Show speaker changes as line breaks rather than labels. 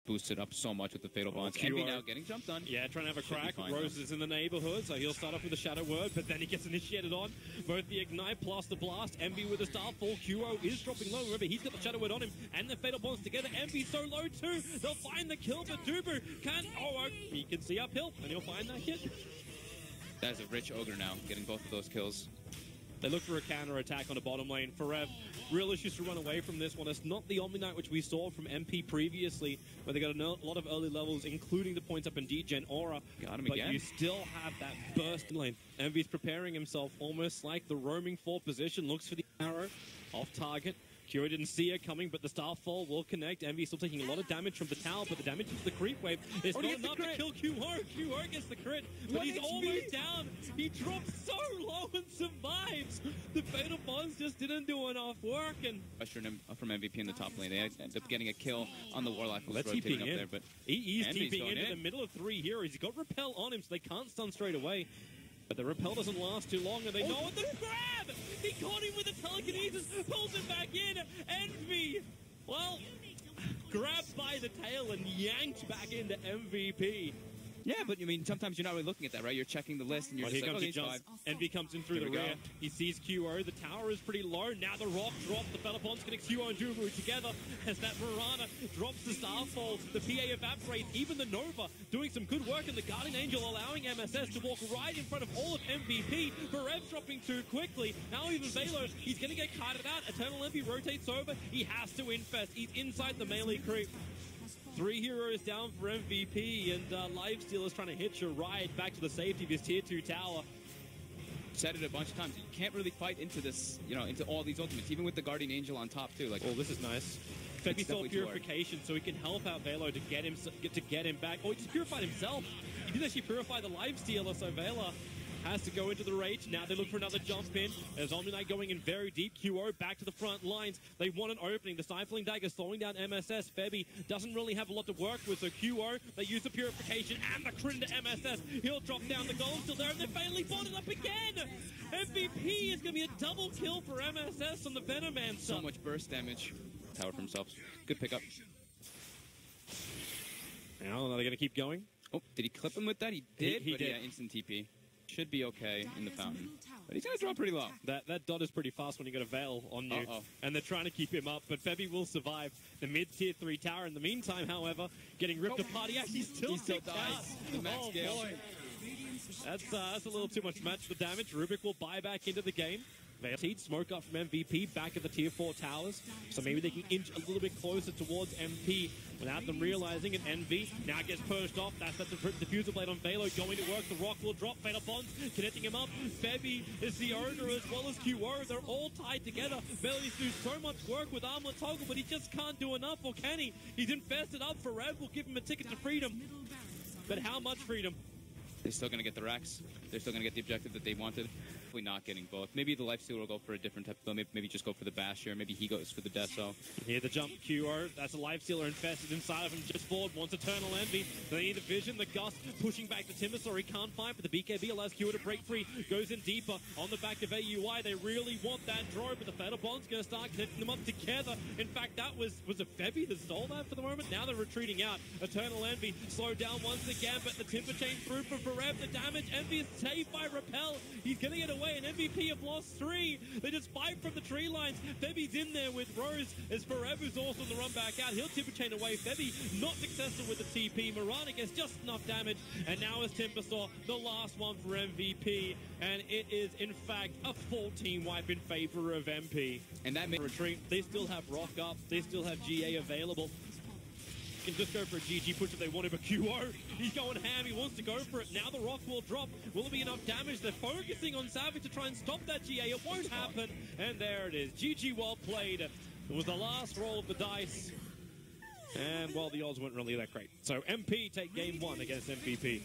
boosted up so much with the Fatal Bonds. EternaLEnVy now getting jumped on.
Yeah, trying to have a crack. Rose is in the neighborhood, so he'll start off with a Shadow Word, but then he gets initiated on. Both the Ignite plus the Blast. EternaLEnVy with the Starfall. QO is dropping low. Remember, he's got the Shadow Word on him, and the Fatal Bonds together. EternaLEnVy so low too. They'll find the kill, but DuBu can. Oh, he can see uphill, and he'll find that hit.
That is a rich Ogre now, getting both of those kills.
They look for a counter-attack on the bottom lane. Forev, real issues to run away from this one. It's not the Omni-Knight which we saw from MP previously, where they got a lot of early levels, including the points up in D-Gen Aura.
Got him
but
again.
You still have that burst in lane. EternaLEnVy's preparing himself almost like the roaming forward position. Looks for the arrow off target. Kira didn't see her coming, but the Starfall will connect. EternaLEnVy still taking a lot of damage from the tower, but the damage to the creep wave is not enough to kill QO. QO gets the crit, but he's almost down. He drops so low and survives. The Fatal Bonds just didn't do enough work. And
pressuring him from MVP in the top lane. They end up getting a kill on the Warlock.
Let's rotating up
there, but
he's TPing into the middle of 3 heroes. He's got Repel on him, so they can't stun straight away. But the Repel doesn't last too long, and they know what the grab! He caught him with the telekinesis, pulls him back in. EternaLEnVy, well, grabbed by the tail and yanked back into MVP.
Yeah, but I mean, sometimes you're not really looking at that, right? You're checking the list, and you're just like, okay,
jump. EternaLEnVy comes in through the rear. He sees QO. The tower is pretty low. Now the rock drops. The Fatal Bonds connect QO and DuBu together as that Mirana drops the Starfall. The PA evaporates. Even the Nova doing some good work, and the Guardian Angel allowing MSS to walk right in front of all of MVP. Forev dropping too quickly. Now even Velo, he's going to get carted out. EternaLEnVy rotates over. He has to infest. He's inside the melee creep. 3 heroes down for MVP, and Lifesteal is trying to hitch a ride back to the safety of his tier 2 tower.
Said it a bunch of times. You can't really fight into this, you know, into all these ultimates, even with the Guardian Angel on top too. Like,
oh, this is nice. Febby saw purification, so he can help out Velo to get him back. Oh, he just purified himself. He did actually purify the Lifestealer, so Velo has to go into the rage. Now they look for another jump in. There's Omni-Knight going in very deep. QO back to the front lines. They want an opening. The Stifling Dagger slowing down MSS. Febby doesn't really have a lot to work with, so QO, they use the purification and the crit into MSS. He'll drop down. The golem still there, and they're finally bonded up again. MVP is going to be a double kill for MSS on the Venomancer.
So much burst damage. Tower for himself. Good pickup.
Now, are they going to keep going?
Oh, did he clip him with that? He did,
he
but
did.
Yeah, instant TP. Should be okay in the fountain. But he's going to drop pretty low.
That dot is pretty fast when you got a Veil on you.
Uh-oh.
And they're trying to keep him up, but Febby will survive the mid-tier 3 tower. In the meantime, however, getting ripped apart. He still dies.
The max scale.
Boy. That's a little too much match for damage. Rubik will buy back into the game. He'd smoke up from MVP back at the tier 4 towers, so maybe they can inch a little bit closer towards MP without them realizing it. EternaLEnVy now gets pushed off. That's the diffuser blade on Velo going to work. The rock will drop. Fatal Bonds connecting him up. Febby is the owner as well as QO. They're all tied together. Velo needs to do so much work with Armlet Toggle, but he just can't do enough, or can he? He's infested up. Forev will give him a ticket to freedom. But how much freedom?
They're still going to get the Rex. They're still going to get the objective that they wanted. Probably not getting both. Maybe the Lifestealer will go for a different type of build. Maybe just go for the Basher. Maybe he goes for the Deso.
Here the jump QO. That's a Lifestealer infested inside of him. Just forward. Wants EternaLEnVy. They need the vision. The Gust pushing back the Timbersaw. He can't find, but the BKB allows QO to break free. Goes in deeper on the back of AUI. They really want that draw, but the Fatal Bond's going to start connecting them up together. In fact, that was a Febby that stole that for the moment. Now they're retreating out. EternaLEnVy slowed down once again, but the Timber Chain through for Forev. The damage. EternaLEnVy is saved by Repel. He's going to get away, and MVP have lost 3. They just fight from the tree lines. Febby's in there with Rose as Forev is also on the run back out. He'll Timber Chain away. Febby not successful with the TP. Mirana gets just enough damage, and now is Timbersaw, the last one for MVP, and it is in fact a full team wipe in favor of MP.
And that may
retreat. They still have Rock up. They still have GA available. Can just go for a GG push if they wanted, but QO, he's going ham, he wants to go for it. Now the rock will drop. Will there be enough damage? They're focusing on Savage to try and stop that GA. It won't happen, and there it is. GG, well played. It was the last roll of the dice, and well, the odds weren't really that great. So MP take game 1 against MVP.